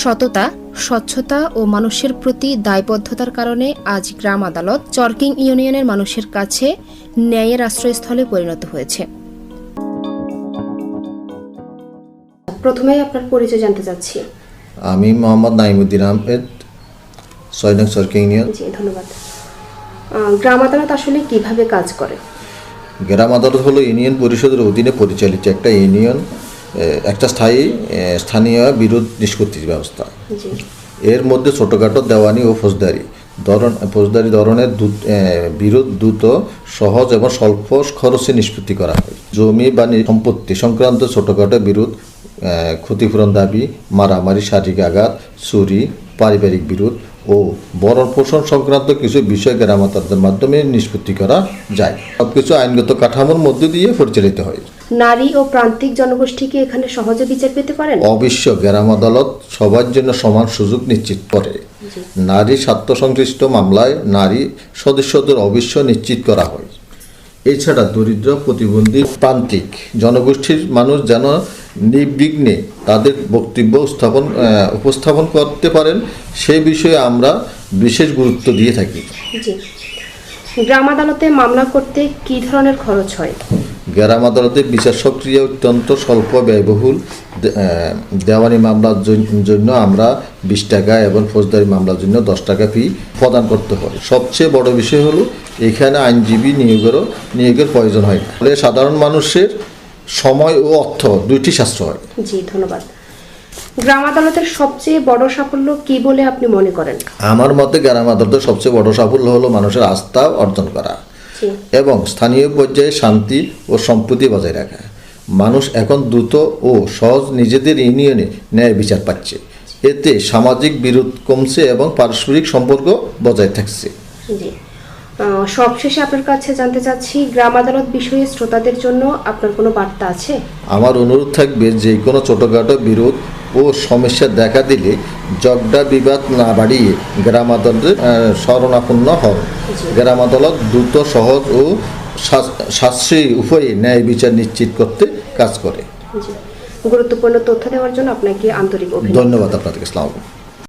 সততা, স্বচ্ছতা ও মানুষের প্রতি দায়বদ্ধতার কারণে আজ গ্রাম আদালত চরকিং ইউনিয়নের মানুষের কাছে ন্যায়ের আশ্রয়স্থলে পরিণত হয়েছে। প্রথমে আপনার পরিচয় জানতে চাচ্ছি। আমি মোহাম্মদ নাইমুদ্দিন আহমেদ, ৬ নং চরকিং ইউনিয়ন। জি, ধন্যবাদ। গ্রাম আদালত আসলে কিভাবে কাজ করে? গ্রাম আদালত হলো ইউনিয়ন পরিষদের অধীনে পরিচালিত একটা ইউনিয়ন, একটা স্থানীয় বিরোধ নিষ্পত্তি ব্যবস্থা। এর মধ্যে ছোটোখাটো দেওয়ানি ও ফৌজদারি ধরনের বিরোধ দ্রুত, সহজ এবং স্বল্প খরচে নিষ্পত্তি করা হয়। জমি বা সম্পত্তি সংক্রান্ত ছোটোখাটো বিরোধ, ক্ষতিপূরণ দাবি, মারামারি, শারীরিক আঘাত, চুরি, পারিবারিক বিরোধ ও ভরণ পোষণ সংক্রান্ত কিছু বিষয় গ্রাম আদালতের মাধ্যমে নিষ্পত্তি করা যায়। সবকিছু আইনগত কাঠামোর মধ্য দিয়ে পরিচালিত হয়। নারী ও প্রান্তিক জনগোষ্ঠী কি এখানে সহজে বিচার পেতে পারেন? অবশ্য গ্রাম আদালত সবার জন্য সমান সুযোগ নিশ্চিত করে। নারী স্বার্থ সংশ্লিষ্ট মামলায় নারী সদস্যদের অবশ্য নিশ্চিত করা হয়। এছাড়া দরিদ্র, প্রতিবন্ধী, প্রান্তিক জনগোষ্ঠীর মানুষ যেন নির্বিঘ্নে তাদের বক্তব্য উপস্থাপন করতে পারেন, সেই বিষয়ে আমরা বিশেষ গুরুত্ব দিয়ে থাকি। জি। গ্রাম আদালতে মামলা করতে কী ধরনের খরচ হয়? গ্রাম আদালতে বিচার সক্রিয় অত্যন্ত স্বল্প ব্যয়বহুল। দেওয়ানি মামলার জন্য আমরা 20 টাকা এবং ফৌজদারি মামলার জন্য 10 টাকা ফি প্রদান করতে হয়। সবচেয়ে বড় বিষয় হলো এখানে আইনজীবী নিয়োগের প্রয়োজন হয় না, ফলে সাধারণ মানুষের সময় ও অর্থ দুইটি সাশ্রয় হয়। জি, ধন্যবাদ। গ্রাম আদালতের সবচেয়ে বড় সাফল্য কি বলে আপনি মনে করেন? আমার মতে গ্রাম আদালতের সবচেয়ে বড় সাফল্য হলো মানুষের আস্থা অর্জন করা এবং স্থানীয় পর্যায়ে শান্তি ও সম্প্রীতি বজায় রাখা। মানুষ এখন দ্রুত ও সহজ নিজেদের ইউনিয়নে ন্যায় বিচার পাচ্ছে। এতে সামাজিক বিরোধ কমছে এবং পারস্পরিক সম্পর্ক বজায় থাকছে। জি। সবশেষে আপনার কাছে জানতে চাচ্ছি, গ্রাম আদালত বিষয়ে শ্রোতাদের জন্য আপনার কোনো বার্তা আছে? আমার অনুরোধ থাকবে, যে কোনো ছোটোখাটো বিরোধ ও সমস্যা দেখা দিলে ঝগড়া বিবাদ না বাড়িয়ে গ্রাম আদালতের শরণাপন্ন হন। গ্রাম আদালত দ্রুত, সহজ ও সাশ্রয়ী উপায়ে ন্যায় বিচার নিশ্চিত করতে কাজ করে। গুরুত্বপূর্ণ তথ্য দেওয়ার জন্য আপনাকে আন্তরিক অভিনন্দন। ধন্যবাদ আপনাদেরকে। আসসালামু আলাইকুম।